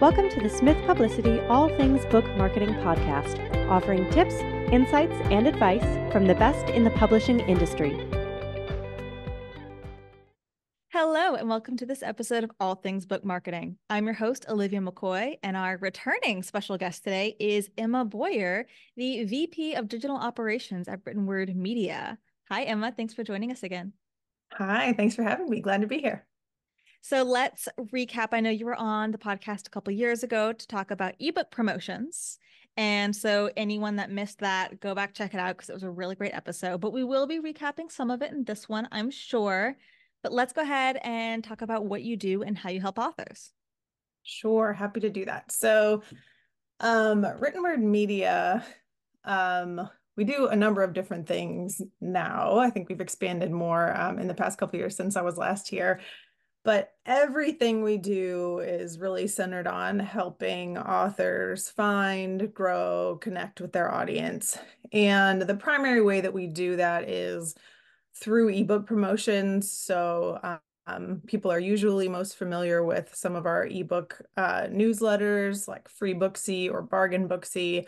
Welcome to the Smith Publicity All Things Book Marketing Podcast, offering tips, insights, and advice from the best in the publishing industry. Hello, and welcome to this episode of All Things Book Marketing. I'm your host, Olivia McCoy, and our returning special guest today is Emma Boyer, the VP of Digital Operations at Written Word Media. Hi, Emma. Thanks for joining us again. Hi, thanks for having me. Glad to be here. So let's recap. I know you were on the podcast a couple years ago to talk about ebook promotions. And so anyone that missed that, go back, check it out because it was a really great episode. But we will be recapping some of it in this one, I'm sure. But let's go ahead and talk about what you do and how you help authors. Sure, happy to do that. So Written Word Media, we do a number of different things now. I think we've expanded more in the past couple of years since I was last here. But everything we do is really centered on helping authors find, grow, connect with their audience. And the primary way that we do that is through ebook promotions. So people are usually most familiar with some of our ebook newsletters like Free Booksy or Bargain Booksy.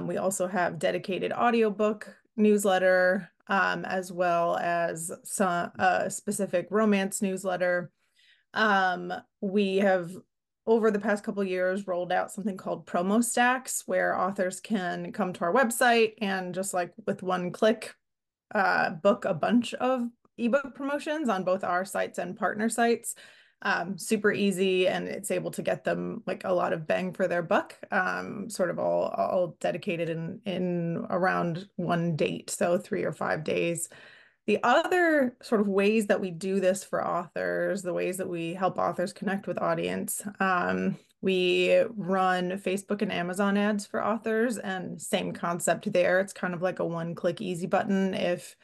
We also have dedicated audiobook newsletter, as well as some specific romance newsletter. We have, over the past couple of years, rolled out something called Promo Stacks, where authors can come to our website and just like with one click, book a bunch of ebook promotions on both our sites and partner sites. Super easy, and it's able to get them like a lot of bang for their buck, sort of all dedicated in around one date, so 3 or 5 days. The other sort of ways that we do this for authors, the ways that we help authors connect with audience, we run Facebook and Amazon ads for authors, and same concept there. It's kind of like a one-click easy button if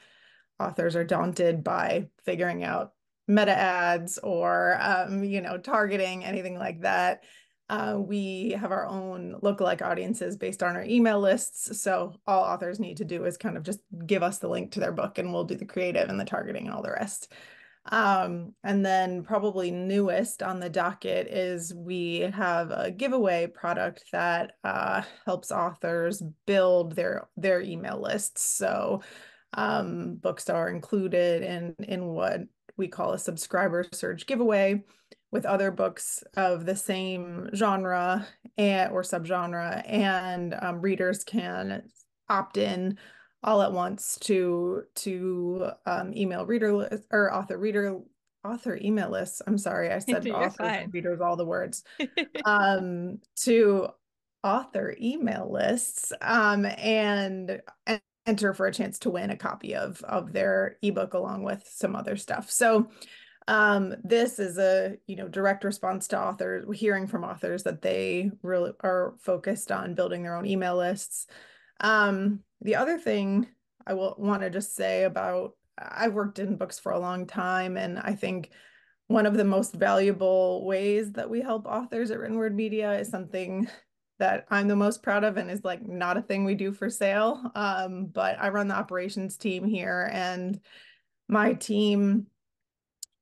authors are daunted by figuring out meta ads or targeting, anything like that. We have our own lookalike audiences based on our email lists. So all authors need to do is kind of just give us the link to their book and we'll do the creative and the targeting and all the rest. And then probably newest on the docket is we have a giveaway product that helps authors build their email lists. So books are included in what we call a subscriber surge giveaway with other books of the same genre or subgenre, and readers can opt in all at once to email reader list or author email lists. I'm sorry, I said authors and readers, all the words. To author email lists and enter for a chance to win a copy of their ebook along with some other stuff. So this is a direct response to authors, hearing from authors that they really are focused on building their own email lists. The other thing I will want to just say about, I've worked in books for a long time, and I think one of the most valuable ways that we help authors at Written Word Media is something that I'm the most proud of and is like not a thing we do for sale. But I run the operations team here, and my team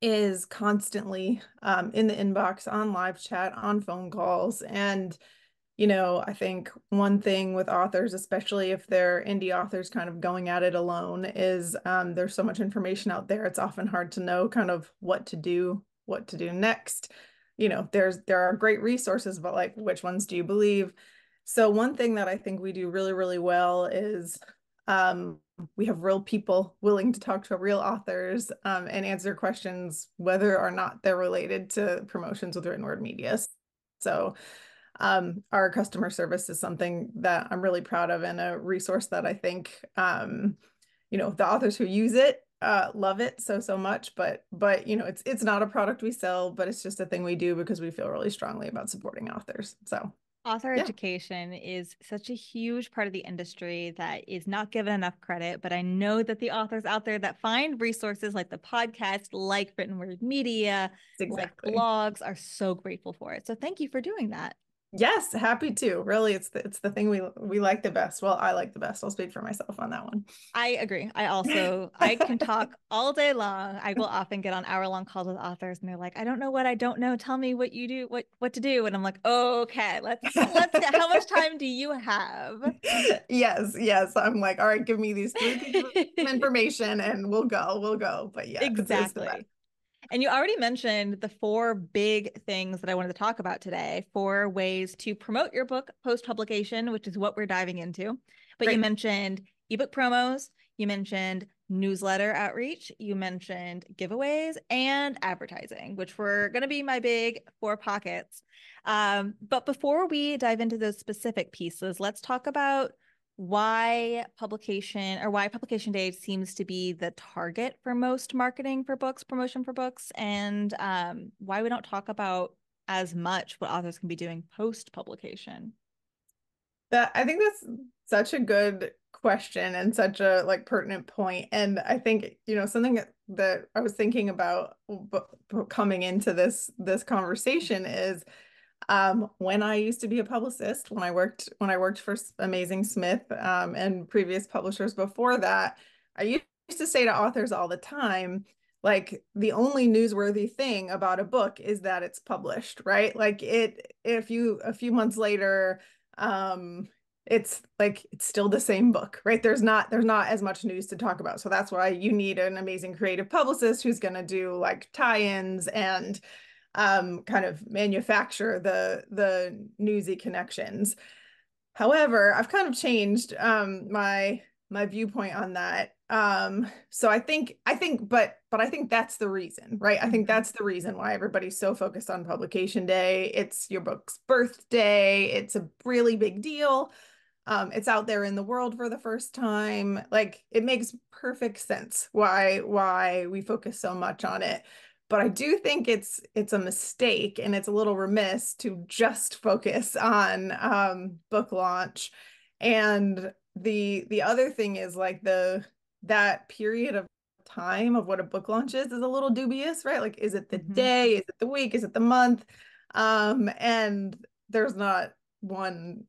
is constantly in the inbox, on live chat, on phone calls. And, I think one thing with authors, especially if they're indie authors kind of going at it alone, is there's so much information out there. It's often hard to know kind of what to do next. There are great resources, but like, which ones do you believe? So one thing that I think we do really, really well is we have real people willing to talk to real authors and answer questions, whether or not they're related to promotions with Written Word Media. So our customer service is something that I'm really proud of, and a resource that I think, the authors who use it love it so much, but it's not a product we sell, but it's just a thing we do because we feel really strongly about supporting authors. So author education is such a huge part of the industry that is not given enough credit, but I know that the authors out there that find resources like the podcast, like Written Word Media, like blogs, are so grateful for it. So thank you for doing that. Yes, happy to. Really, it's the thing we like the best. Well, I like the best. I'll speak for myself on that one. I agree. I can talk all day long. I will often get on hour-long calls with authors and they're like, I don't know what I don't know. Tell me what you do, what to do. And I'm like, okay, let's get, how much time do you have? Yes, yes. I'm like, all right, give me these three pieces of information and we'll go. But yeah, it's the best. Exactly. And you already mentioned the four big things that I wanted to talk about today, four ways to promote your book post-publication, which is what we're diving into. But you Great. mentioned ebook promos, you mentioned newsletter outreach, you mentioned giveaways and advertising, which were going to be my big four pockets. But before we dive into those specific pieces, let's talk about why publication day seems to be the target for most marketing for books, promotion for books, and why we don't talk about as much what authors can be doing post publication. I think that's such a good question and such a like pertinent point. And I think, something that I was thinking about coming into this conversation is when I used to be a publicist, when I worked for Amazing Smith, and previous publishers before that, I used to say to authors all the time, like, the only newsworthy thing about a book is that it's published, right? Like, if you a few months later, it's like it's still the same book, right? There's not as much news to talk about. So that's why you need an amazing creative publicist who's going to do like tie-ins and kind of manufacture the newsy connections. However, I've kind of changed my viewpoint on that. So I think, but I think that's the reason, right? I think that's the reason why everybody's so focused on publication day. It's your book's birthday. It's a really big deal. It's out there in the world for the first time. Like, it makes perfect sense why we focus so much on it. But I do think it's a mistake and it's a little remiss to just focus on book launch. And the other thing is like that period of time of what a book launch is a little dubious, right? Like, is it the day? Is it the week? Is it the month? And there's not one,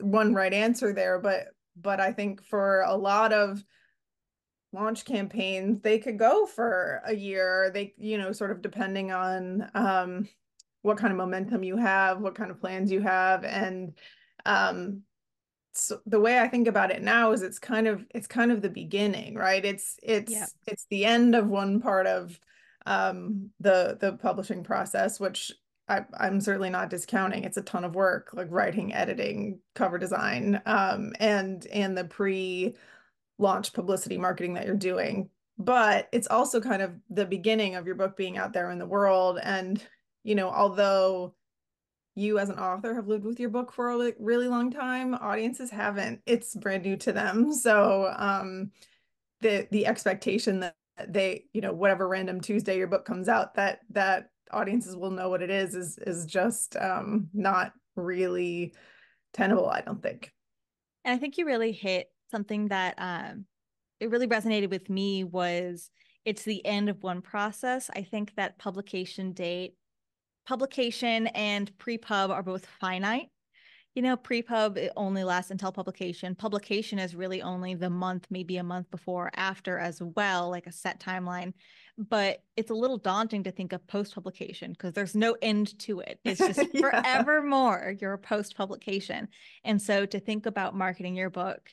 one right answer there, but I think for a lot of launch campaigns, they could go for a year. They, sort of depending on what kind of momentum you have, what kind of plans you have. And so the way I think about it now is it's kind of the beginning, right? It's the end of one part of the publishing process, which I'm certainly not discounting. It's a ton of work, like writing, editing, cover design, and the pre-launch publicity marketing that you're doing. But it's also kind of the beginning of your book being out there in the world. And, although you as an author have lived with your book for a really long time, audiences haven't. It's brand new to them. So the expectation that they, whatever random Tuesday your book comes out, that audiences will know what it is just not really tenable, I don't think. And I think you really hit something that it really resonated with me was it's the end of one process. I think that publication and pre-pub are both finite. Pre-pub, it only lasts until publication. Publication is really only the month, maybe a month before or after as well, like a set timeline. But it's a little daunting to think of post-publication because there's no end to it. It's just forevermore your post-publication. And so to think about marketing your book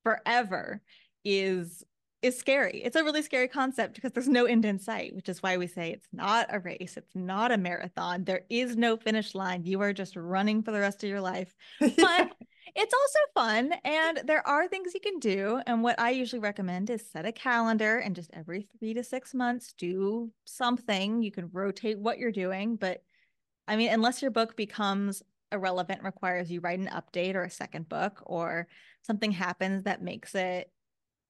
forever is scary. It's a really scary concept because there's no end in sight, which is why we say it's not a race. It's not a marathon. There is no finish line. You are just running for the rest of your life. But it's also fun. And there are things you can do. And what I usually recommend is set a calendar and just every 3 to 6 months, do something. You can rotate what you're doing. But I mean, unless your book becomes irrelevant, requires you write an update or a second book, or something happens that makes it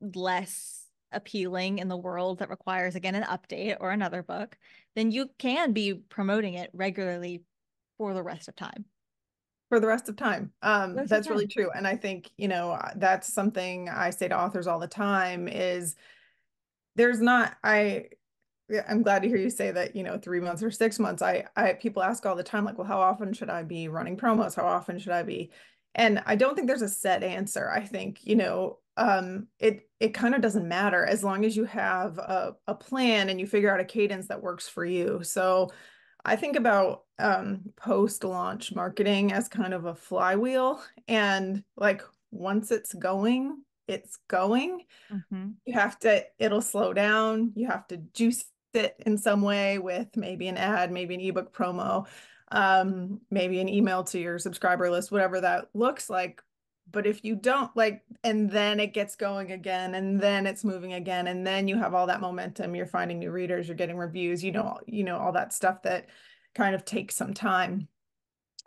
less appealing in the world that requires, again, an update or another book, then you can be promoting it regularly for the rest of time. For the rest of time. That's really true. And I think, that's something I say to authors all the time is there's not, I'm glad to hear you say that, 3 months or 6 months. People ask all the time, like, well, how often should I be running promos? How often should I be? And I don't think there's a set answer. I think, it kind of doesn't matter as long as you have a plan and you figure out a cadence that works for you. So I think about post-launch marketing as kind of a flywheel, and like once it's going, it's going. Mm-hmm. It'll slow down. You have to juice it in some way with maybe an ad, maybe an ebook promo, maybe an email to your subscriber list, whatever that looks like. But if you don't like, and then it gets going again, and then it's moving again, and then you have all that momentum, you're finding new readers, you're getting reviews, all that stuff that kind of takes some time.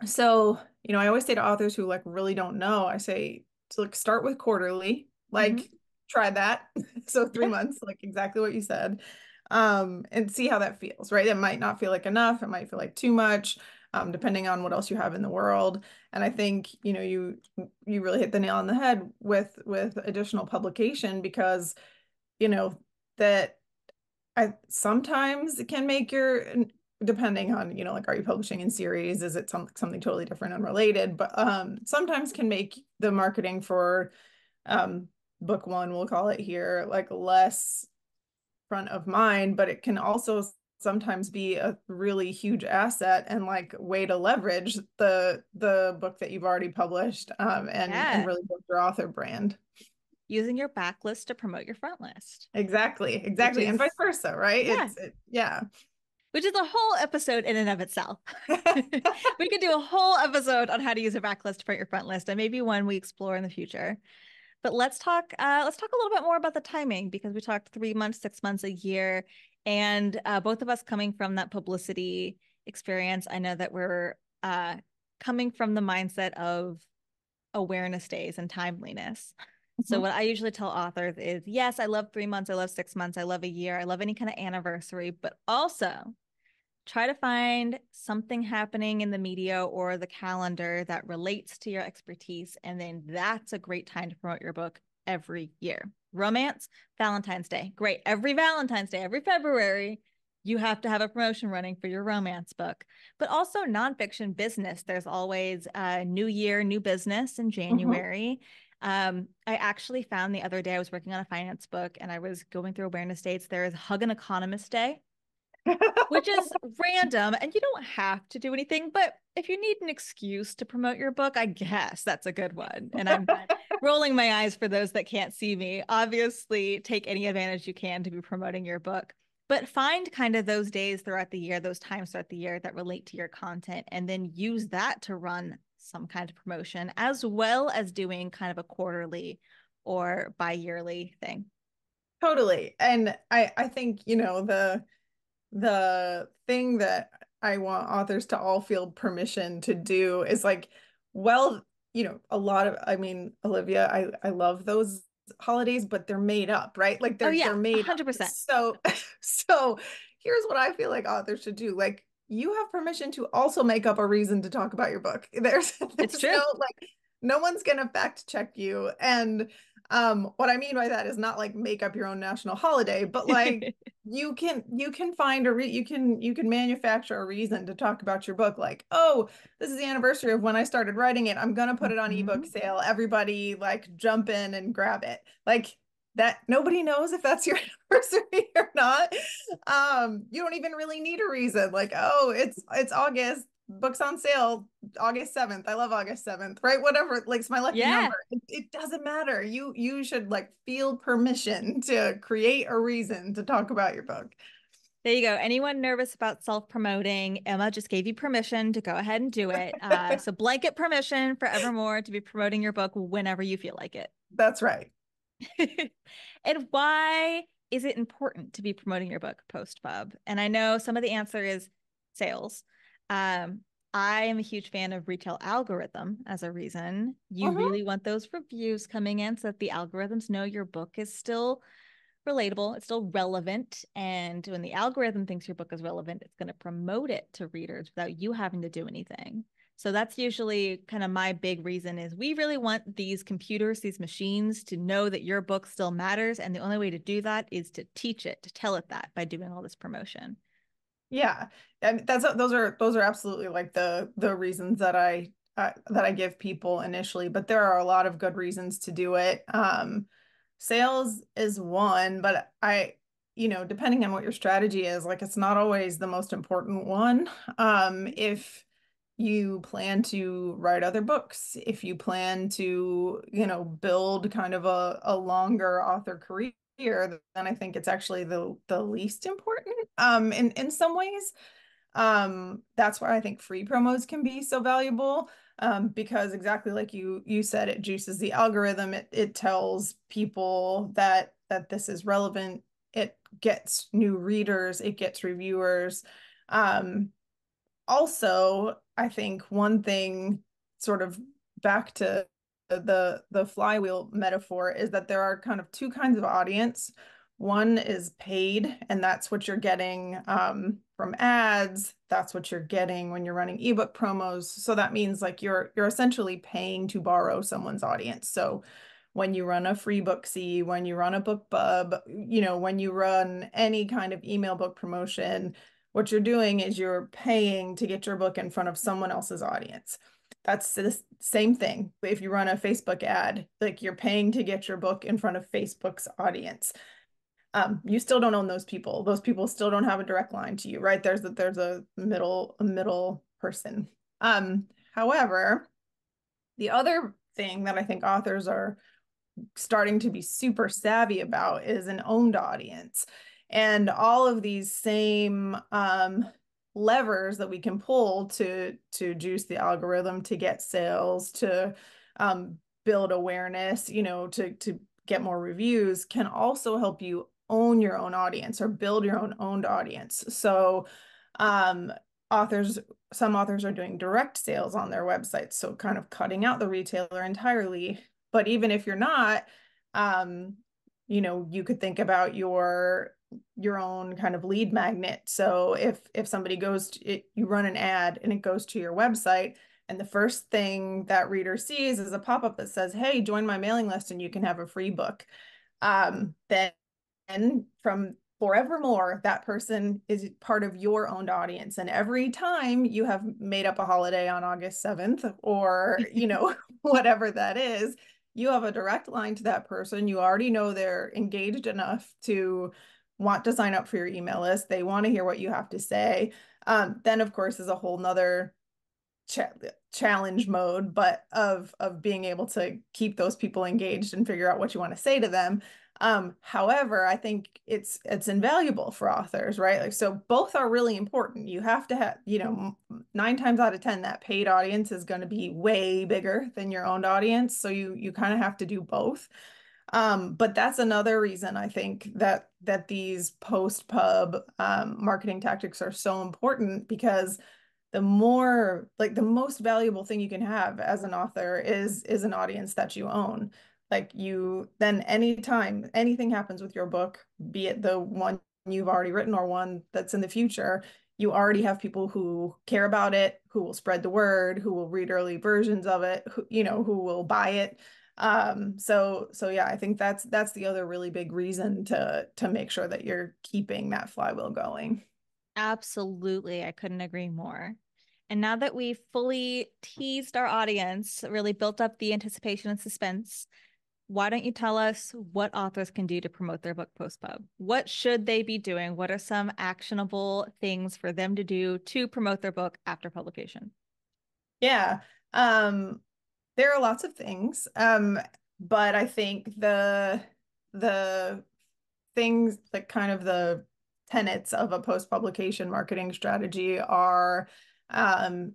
So, I always say to authors who like really don't know, I say to like start with quarterly, like Mm-hmm. try that. So 3 Yeah. months, like exactly what you said. And see how that feels, right? It might not feel like enough, it might feel like too much, depending on what else you have in the world. And I think, you really hit the nail on the head with additional publication, because, that I sometimes it can make your, depending on, like, are you publishing in series? Is it something totally different, unrelated? But sometimes can make the marketing for um book one, we'll call it here, like less front of mind, but it can also sometimes be a really huge asset and like way to leverage the book that you've already published, and Yeah. really build your author brand. Using your backlist to promote your front list, Exactly, which and is, vice versa, right? yeah, Yeah. which is a whole episode in and of itself. We could do a whole episode on how to use a backlist for your front list, and maybe one we explore in the future. But let's talk a little bit more about the timing, because we talked 3 months, 6 months, a year, and both of us coming from that publicity experience, I know that we're coming from the mindset of awareness days and timeliness. So Mhm. what I usually tell authors is, yes, I love 3 months, I love 6 months, I love a year, I love any kind of anniversary, but also try to find something happening in the media or the calendar that relates to your expertise. And then that's a great time to promote your book every year. Romance, Valentine's Day. Great. Every Valentine's Day, every February, you have to have a promotion running for your romance book. But also nonfiction business. There's always a new year, new business in Mhm. January. I actually found the other day, I was working on a finance book and I was going through awareness dates. There is Hug an Economist Day, which is random, and you don't have to do anything, but if you need an excuse to promote your book, I guess that's a good one. And I'm rolling my eyes for those that can't see me. Obviously, take any advantage you can to be promoting your book, but find kind of those days throughout the year, those times throughout the year that relate to your content, and then use that to run some kind of promotion, as well as doing kind of a quarterly or bi-yearly thing. Totally. And I think, the thing that I want authors to all feel permission to do is like, well, a lot of, I mean, Olivia, I love those holidays, but they're made up, right? Like Oh they're yeah, made up. 100%. So so here's what I feel like authors should do. Like, you have permission to also make up a reason to talk about your book. It's There's true. no, like, no one's gonna fact check you. And what I mean by that is not like make up your own national holiday, but like you can find you can manufacture a reason to talk about your book, like, oh, this is the anniversary of when I started writing it, I'm gonna put it on ebook Mhm. sale, everybody like jump in and grab it, like that. Nobody knows if that's your anniversary or not. You don't even really need a reason, like, oh, it's August, books on sale August 7th. I love August 7th, right? Whatever, like, it's my lucky Yeah, number. It doesn't matter. You should like feel permission to create a reason to talk about your book. there you go. Anyone nervous about self-promoting, Emma just gave you permission to go ahead and do it. So blanket permission for Evermore to be promoting your book whenever you feel like it. That's right. And why is it important to be promoting your book post-pub? And I know some of the answer is sales. Um, I am a huge fan of retail algorithm as a reason. You Mhm. really want those reviews coming in so that the algorithms know your book is still relatable, it's still relevant. And when the algorithm thinks your book is relevant, it's going to promote it to readers without you having to do anything. So that's usually kind of my big reason is we really want these computers, these machines to know that your book still matters. And the only way to do that is to teach it, to tell it that by doing all this promotion. Yeah, and those are absolutely like the reasons that I give people initially, but there are a lot of good reasons to do it. Sales is one, but depending on what your strategy is, like it's not always the most important one. If you plan to write other books, if you plan to, build kind of a longer author career, then I think it's actually the least important in some ways. That's why I think free promos can be so valuable, because exactly like you said, it juices the algorithm. It tells people that this is relevant. It gets new readers. It gets reviewers. Also, I think one thing, sort of back to the flywheel metaphor, is that there are kind of two kinds of audience. One is paid, and that's what you're getting from ads. That's what you're getting when you're running ebook promos. So that means like you're essentially paying to borrow someone's audience. So when you run a free Booksy, when you run a BookBub, when you run any kind of email book promotion, what you're doing is you're paying to get your book in front of someone else's audience. That's the same thing. If you run a Facebook ad, like you're paying to get your book in front of Facebook's audience. You still don't own those people. Those people still don't have a direct line to you, right? There's a middle person. However, the other thing that I think authors are starting to be super savvy about is an owned audience. And all of these same levers that we can pull to juice the algorithm, to get sales, to build awareness, to get more reviews, can also help you own your own audience or build your own owned audience. So some authors are doing direct sales on their websites, so kind of cutting out the retailer entirely. But even if you're not, you could think about your own kind of lead magnet. So if somebody goes to it, you run an ad and it goes to your website, and the first thing that reader sees is a pop-up that says, "Hey, join my mailing list and you can have a free book." Then from forevermore, that person is part of your owned audience. And every time you have made up a holiday on August 7th or, whatever that is, you have a direct line to that person. You already know they're engaged enough to want to sign up for your email list. They want to hear what you have to say. Then, of course, is a whole nother challenge mode, but of being able to keep those people engaged and figure out what you want to say to them. However, I think it's invaluable for authors, right? Like, so both are really important. You have to have, 9 times out of 10, that paid audience is going to be way bigger than your owned audience. So you kind of have to do both. But that's another reason I think that these post-pub marketing tactics are so important, because the most valuable thing you can have as an author is an audience that you own. Like then anytime anything happens with your book, be it the one you've already written or one that's in the future, you already have people who care about it, who will spread the word, who will read early versions of it, who will buy it. So yeah, I think that's the other really big reason to make sure that you're keeping that flywheel going. Absolutely. I couldn't agree more. And now that we've fully teased our audience, really built up the anticipation and suspense, why don't you tell us what authors can do to promote their book post-pub? What should they be doing? What are some actionable things for them to do to promote their book after publication? Yeah, there are lots of things, but I think the things, like kind of the tenets of a post-publication marketing strategy, are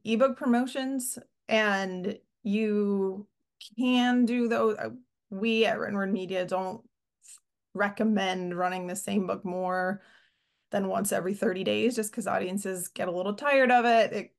ebook promotions, and you can do those. We at Written Word Media don't recommend running the same book more than once every 30 days, just because audiences get a little tired of it.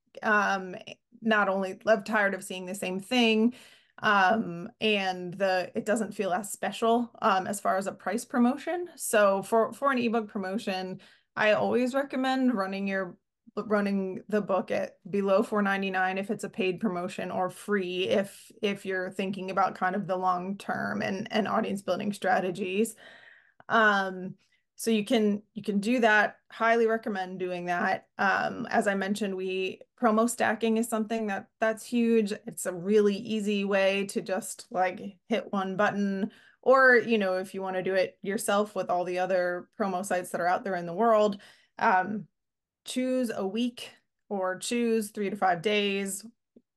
Not only tired of seeing the same thing, and it doesn't feel as special as far as a price promotion. So for an ebook promotion, I always recommend running your running the book at below $4.99 if it's a paid promotion, or free if you're thinking about kind of the long term and audience building strategies. So you can do that. Highly recommend doing that. As I mentioned, promo stacking is something that's huge. It's a really easy way to just like hit one button, or if you want to do it yourself with all the other promo sites that are out there in the world, choose a week or choose 3 to 5 days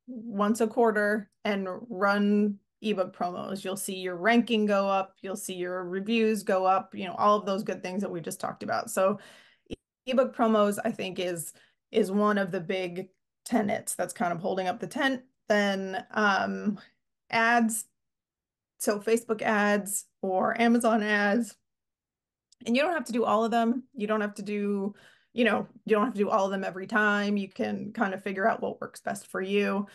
once a quarter and run ebook promos. You'll see your ranking go up, you'll see your reviews go up, all of those good things that we just talked about. So ebook promos, I think, is one of the big tenets that's kind of holding up the tent. Then ads, so Facebook ads or Amazon ads. And you don't have to do all of them. You don't have to do all of them every time. You can kind of figure out what works best for you.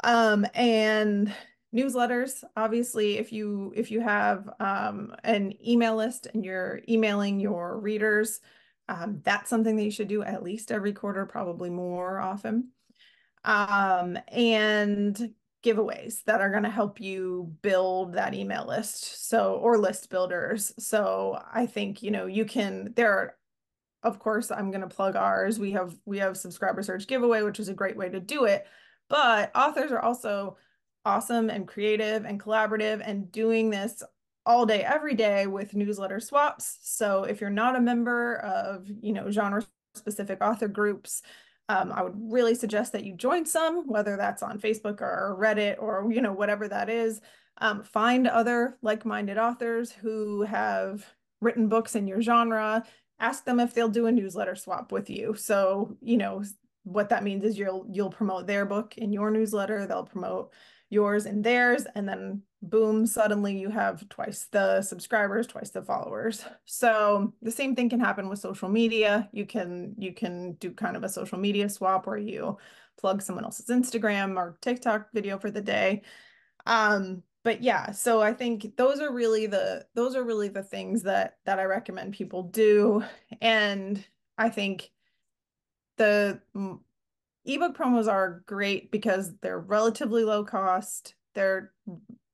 And newsletters, obviously, if you have an email list and you're emailing your readers, that's something that you should do at least every quarter, probably more often. And giveaways that are going to help you build that email list, or list builders. So I think of course, I'm going to plug ours. We have Subscriber Surge giveaway, which is a great way to do it. But authors are also awesome and creative and collaborative and doing this all day, every day with newsletter swaps. So if you're not a member of, genre-specific author groups, I would really suggest that you join some, whether that's on Facebook or Reddit or, whatever that is. Find other like-minded authors who have written books in your genre. Ask them if they'll do a newsletter swap with you. So, what that means is you'll promote their book in your newsletter, they'll promote yours in theirs, and then boom, suddenly you have twice the subscribers, twice the followers. So the same thing can happen with social media. You can do kind of a social media swap where you plug someone else's Instagram or TikTok video for the day. But yeah, so I think those are really the things that I recommend people do. And I think the ebook promos are great because they're relatively low cost. They're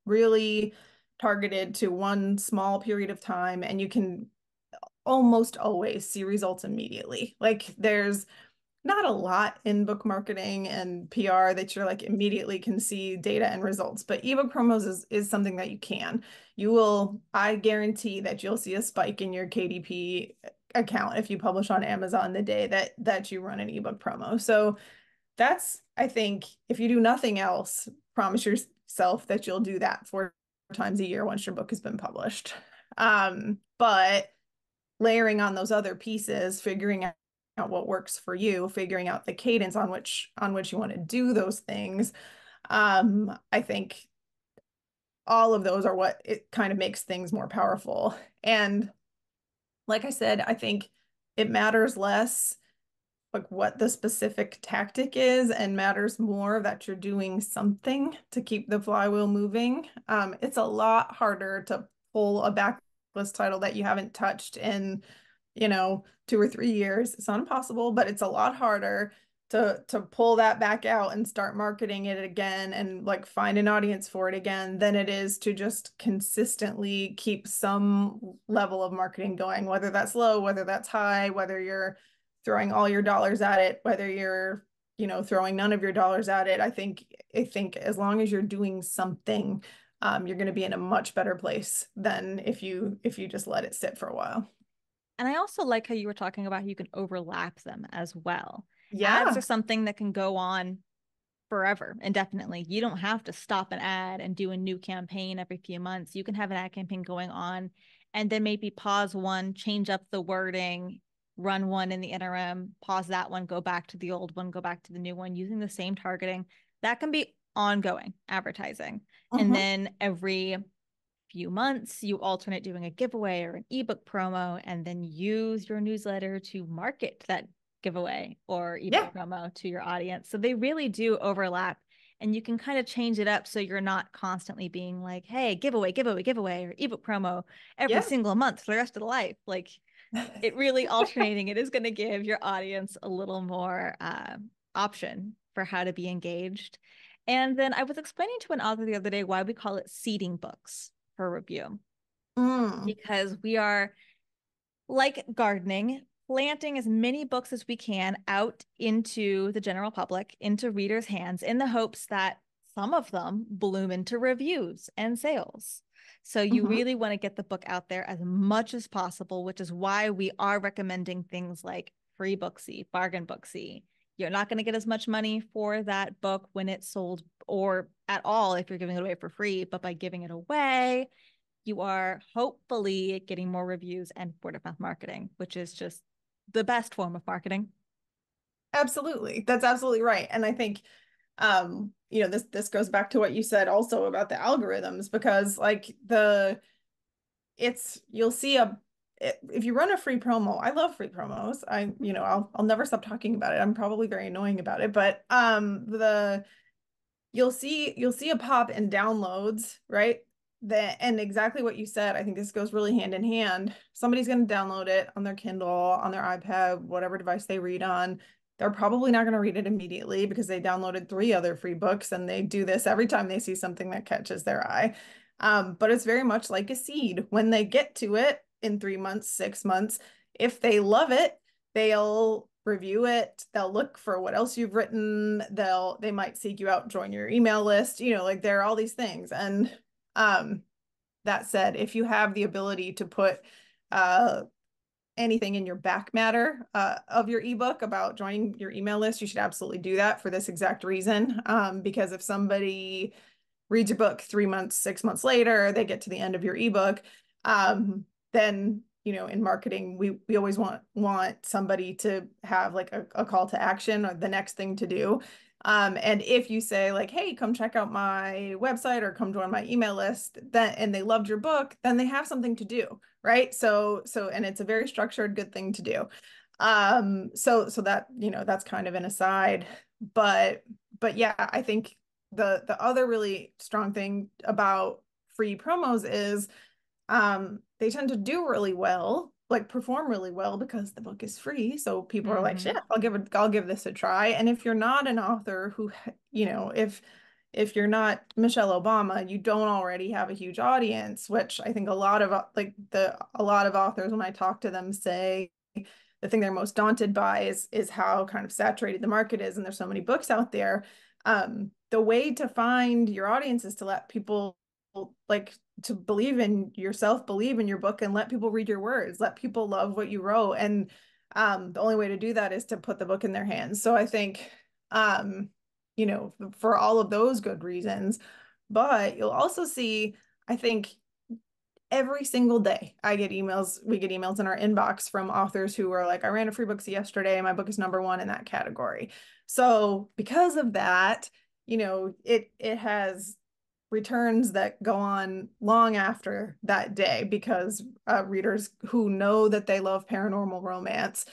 really targeted to one small period of time, and you can almost always see results immediately. Like, there's not a lot in book marketing and PR that you're like immediately can see data and results, but ebook promos is something that you can. I guarantee that you'll see a spike in your KDP account if you publish on Amazon the day that you run an ebook promo. So that's, I think, if you do nothing else, promise yourself that you'll do that 4 times a year once your book has been published. But layering on those other pieces, figuring out what works for you, figuring out the cadence on which you want to do those things. I think all of those are what it kind of makes things more powerful. And like I said, I think it matters less like what the specific tactic is, and matters more that you're doing something to keep the flywheel moving. It's a lot harder to pull a backlist title that you haven't touched in 2 or 3 years. It's not impossible, but it's a lot harder to pull that back out and start marketing it again and like find an audience for it again than it is to just consistently keep some level of marketing going, whether that's low, whether that's high, whether you're throwing all your dollars at it, whether you're throwing none of your dollars at it. I think as long as you're doing something, you're going to be in a much better place than if you just let it sit for a while. And I also like how you were talking about how you can overlap them as well. Yeah. Ads are something that can go on forever, indefinitely. You don't have to stop an ad and do a new campaign every few months. You can have an ad campaign going on and then maybe pause one, change up the wording, run one in the interim, pause that one, go back to the old one, go back to the new one, using the same targeting. That can be ongoing advertising. And then every few months, you alternate doing a giveaway or an ebook promo, and then use your newsletter to market that giveaway or ebook promo to your audience. So they really do overlap, and you can kind of change it up so you're not constantly being like, hey, giveaway, or ebook promo every single month for the rest of the life. Like, it really alternating it is going to give your audience a little more option for how to be engaged. And then I was explaining to an author the other day why we call it seeding books for review. Because we are, like gardening, planting as many books as we can out into the general public, into readers' hands, in the hopes that some of them bloom into reviews and sales. So you really want to get the book out there as much as possible, which is why we are recommending things like free Booksy, bargain Booksy. You're not going to get as much money for that book when it's sold, or at all if you're giving it away for free, but by giving it away, you are hopefully getting more reviews and word of mouth marketing, which is just the best form of marketing. Absolutely. That's absolutely right. And I think, you know, this goes back to what you said also about the algorithms, because like you'll see if you run a free promo, I love free promos. You know, I'll never stop talking about it. I'm probably very annoying about it, but you'll see a pop in downloads, right? And exactly what you said, I think this goes really hand in hand. Somebody's going to download it on their Kindle, on their iPad, whatever device they read on. They're probably not going to read it immediately because they downloaded 3 other free books, and they do this every time they see something that catches their eye. But it's very much like a seed. When they get to it in 3 months, 6 months, if they love it, they'll review it, they'll look for what else you've written, they might seek you out, join your email list, you know, like there are all these things. And that said, if you have the ability to put anything in your back matter of your ebook about joining your email list, you should absolutely do that for this exact reason. Because if somebody reads your book 3 months, 6 months later, they get to the end of your ebook, then, you know, in marketing, we always want somebody to have like a call to action or the next thing to do. And if you say like, hey, come check out my website or come join my email list, and they loved your book, then they have something to do, right? So, and it's a very structured, good thing to do. So that, you know, that's kind of an aside, but yeah, I think the other really strong thing about free promos is, they tend to do really well, like perform really well because the book is free. So people are like, shit, I'll give this a try. And if you're not an author who, you know, if you're not Michelle Obama, you don't already have a huge audience, which I think a lot of authors, when I talk to them, say the thing they're most daunted by is how kind of saturated the market is, and there's so many books out there. The way to find your audience is to let people like to believe in yourself, believe in your book, and let people read your words, let people love what you wrote. And the only way to do that is to put the book in their hands. So I think, you know, for all of those good reasons, but you'll also see, I think every single day we get emails in our inbox from authors who are like, I ran a free Booksy yesterday, my book is #1 in that category. So because of that, you know, it has returns that go on long after that day, because readers who know that they love paranormal romance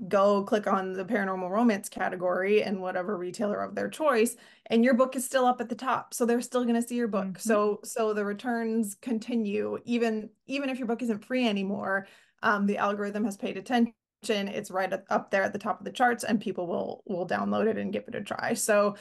go click on the paranormal romance category in whatever retailer of their choice, and your book is still up at the top, so they're still going to see your book. So the returns continue even if your book isn't free anymore. The algorithm has paid attention, it's right up there at the top of the charts, and people will download it and give it a try. So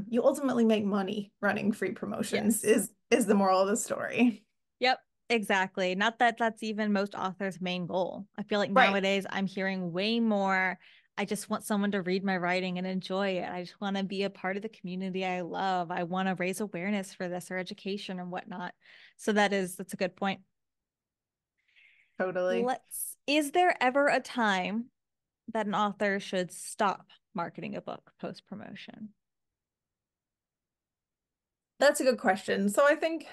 you ultimately make money running free promotions. Yes. is the moral of the story. Yep, exactly. Not that that's even most authors' main goal. I feel like nowadays I'm hearing way more, I just want someone to read my writing and enjoy it. I just want to be a part of the community I love. I want to raise awareness for this, or education or whatnot. So that's a good point. Totally. Is there ever a time that an author should stop marketing a book post-promotion? That's a good question. So I think,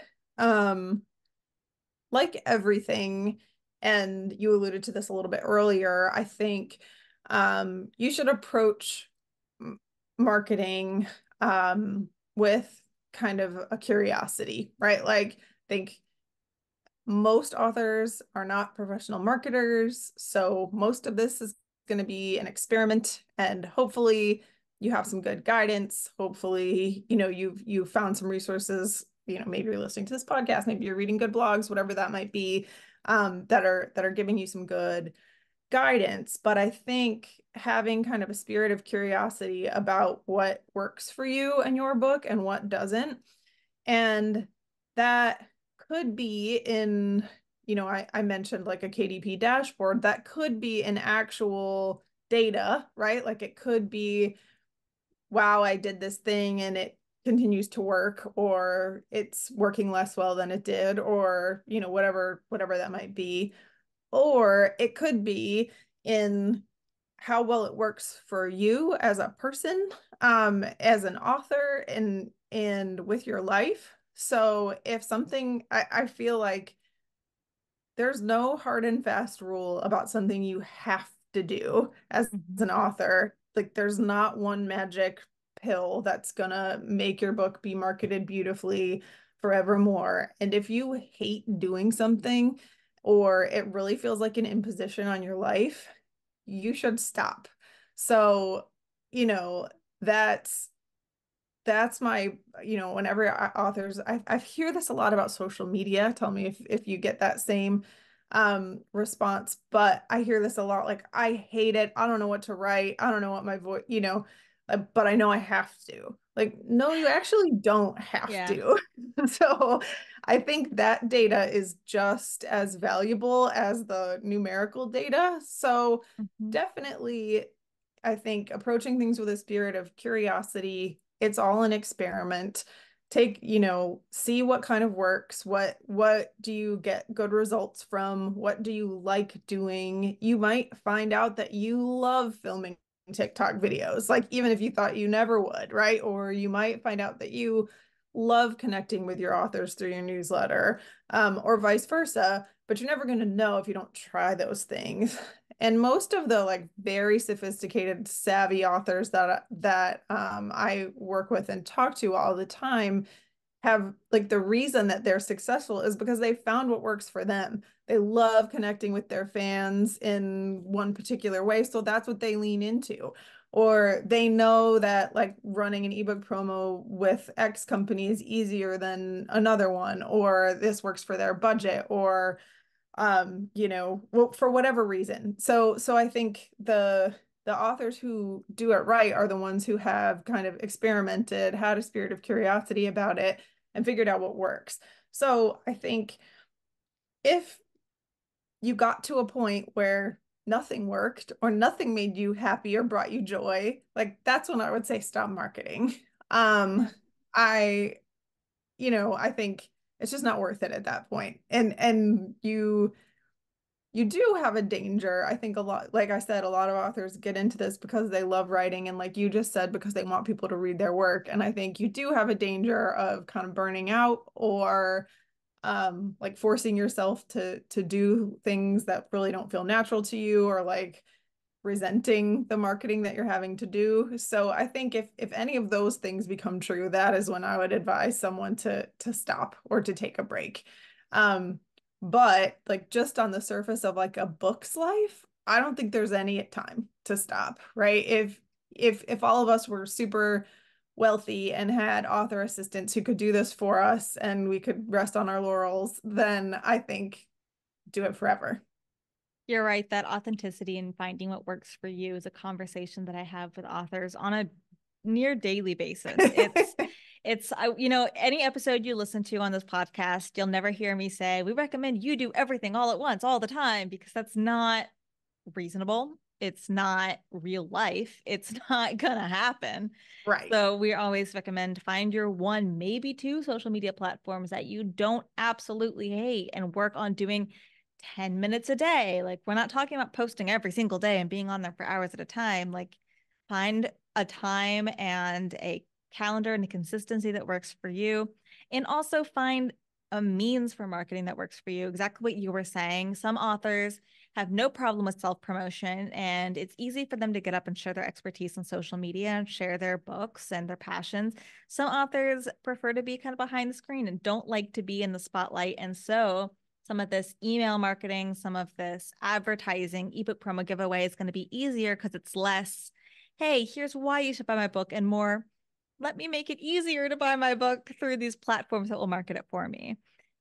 like everything, and you alluded to this a little bit earlier, I think you should approach marketing with kind of a curiosity, right? Like, I think most authors are not professional marketers, so most of this is going to be an experiment, and hopefully you have some good guidance. Hopefully, you know, you've found some resources, you know, maybe you're listening to this podcast, maybe you're reading good blogs, whatever that might be, that are giving you some good guidance. But I think having kind of a spirit of curiosity about what works for you and your book and what doesn't, and that could be in, I mentioned like a KDP dashboard, that could be in actual data, right? Like it could be, wow, I did this thing and it continues to work, or it's working less well than it did, or, whatever that might be. Or it could be in how well it works for you as a person, as an author, and with your life. So if something, I feel like there's no hard and fast rule about something you have to do as an author. Like there's not one magic pill that's gonna make your book be marketed beautifully forevermore. And if you hate doing something, or it really feels like an imposition on your life, you should stop. So, you know, that's my, whenever authors, I hear this a lot about social media. Tell me if you get that same response, but I hear this a lot. Like, I hate it. I don't know what to write. I don't know what my voice, but I know I have to. Like, no, you actually don't have to. So I think that data is just as valuable as the numerical data. So definitely, I think approaching things with a spirit of curiosity, it's all an experiment. Take, see what kind of works, what do you get good results from, what do you like doing. You might find out that you love filming TikTok videos, like even if you thought you never would, right? Or you might find out that you love connecting with your authors through your newsletter, or vice versa, but you're never going to know if you don't try those things. And most of the like very sophisticated, savvy authors that I work with and talk to all the time have, like, the reason that they're successful is because they found what works for them. They love connecting with their fans in one particular way, so that's what they lean into. Or they know that like running an ebook promo with X company is easier than another one, or this works for their budget, or well, for whatever reason. So I think the authors who do it right are the ones who have kind of experimented, had a spirit of curiosity about it, and figured out what works. So I think if you got to a point where nothing worked or nothing made you happy or brought you joy, like that's when I would say stop marketing. I I think it's just not worth it at that point. And you do have a danger. I think a lot, like I said, a lot of authors get into this because they love writing, and like you just said, because they want people to read their work. And I think you do have a danger of kind of burning out, or like forcing yourself to do things that really don't feel natural to you, or like resenting the marketing that you're having to do. So I think if any of those things become true, that is when I would advise someone to stop or to take a break. But like just on the surface of like a book's life, I don't think there's any time to stop, right? If all of us were super wealthy and had author assistants who could do this for us and we could rest on our laurels, then I think do it forever. You're right that authenticity and finding what works for you is a conversation that I have with authors on a near daily basis. It's any episode you listen to on this podcast, you'll never hear me say, we recommend you do everything all at once, all the time, because that's not reasonable. It's not real life. It's not gonna happen. Right. So we always recommend find your one, maybe two social media platforms that you don't absolutely hate and work on doing 10 minutes a day. Like, we're not talking about posting every single day and being on there for hours at a time. Like, find a time and a calendar and a consistency that works for you. And also find a means for marketing that works for you. Exactly what you were saying. Some authors have no problem with self-promotion, and it's easy for them to get up and share their expertise on social media and share their books and their passions. Some authors prefer to be kind of behind the screen and don't like to be in the spotlight. And so some of this email marketing, some of this advertising, ebook promo giveaway is going to be easier because it's less, hey, here's why you should buy my book, and more, let me make it easier to buy my book through these platforms that will market it for me.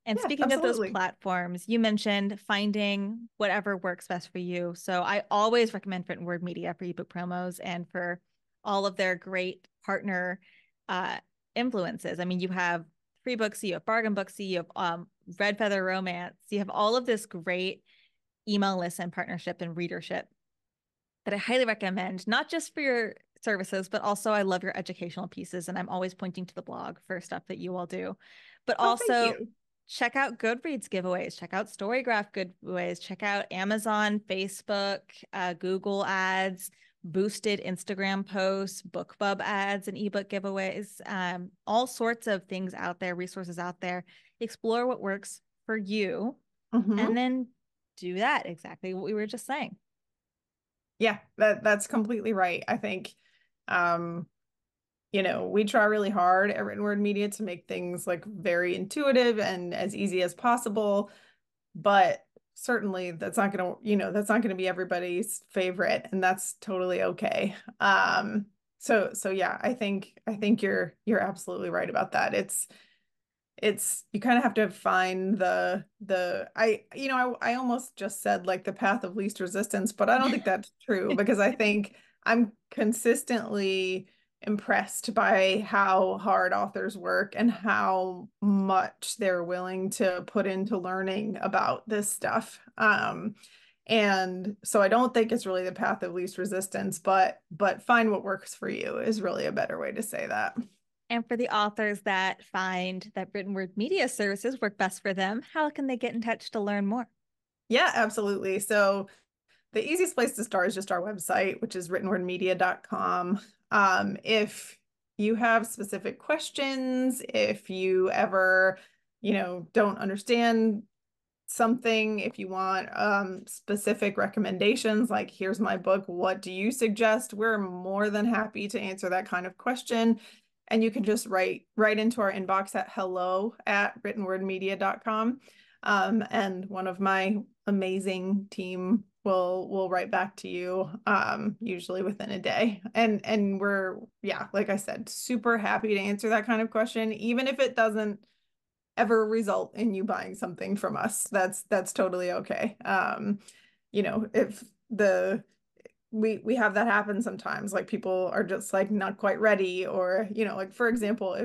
And Yeah, speaking of those absolutely. platforms, you mentioned finding whatever works best for you. So I always recommend Written Word Media for ebook promos and for all of their great partner influences. I mean, you have Free Booksy, you have Bargain Booksy, you have Red Feather Romance, you have all of this great email list and partnership and readership that I highly recommend, not just for your services, but also I love your educational pieces. And I'm always pointing to the blog for stuff that you all do. But Oh, thank also you. check out Goodreads giveaways, check out Storygraph giveaways, check out Amazon, Facebook, Google ads, boosted Instagram posts, BookBub ads, and ebook giveaways, all sorts of things out there, resources out there. Explore what works for you, and then do that, exactly what we were just saying. Yeah, that's completely right. I think, we try really hard at Written Word Media to make things like very intuitive and as easy as possible, but certainly that's not going to be everybody's favorite, and that's totally okay. So yeah, I think you're absolutely right about that. It's you kind of have to find I almost just said like the path of least resistance, but I don't think that's true, because I think I'm consistently impressed by how hard authors work and how much they're willing to put into learning about this stuff. And so I don't think it's really the path of least resistance, but find what works for you is really a better way to say that. And for the authors that find that Written Word Media services work best for them, how can they get in touch to learn more? Yeah, absolutely. So the easiest place to start is just our website, which is writtenwordmedia.com. If you have specific questions, if you ever, don't understand something, if you want specific recommendations, like here's my book, what do you suggest? We're more than happy to answer that kind of question. And you can just write into our inbox at hello@writtenwordmedia.com. And one of my amazing team will write back to you, usually within a day. And we're, yeah, like I said, super happy to answer that kind of question, even if it doesn't ever result in you buying something from us. That's totally okay. If we have that happen sometimes, like people are just like not quite ready, or like for example,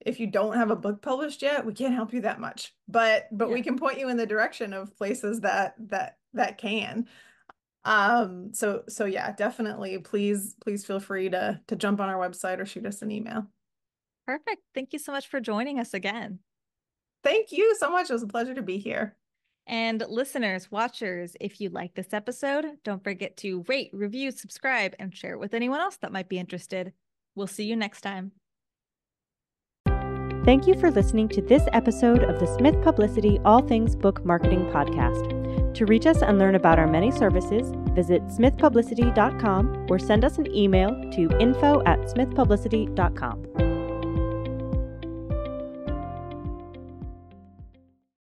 if you don't have a book published yet, we can't help you that much, but Yeah. we can point you in the direction of places that can. So yeah, definitely please feel free to jump on our website or shoot us an email. Perfect. Thank you so much for joining us again. Thank you so much. It was a pleasure to be here. And listeners, watchers, if you like this episode, don't forget to rate, review, subscribe, and share it with anyone else that might be interested. We'll see you next time. Thank you for listening to this episode of the Smith Publicity All Things Book Marketing Podcast. To reach us and learn about our many services, visit smithpublicity.com or send us an email to info@smithpublicity.com.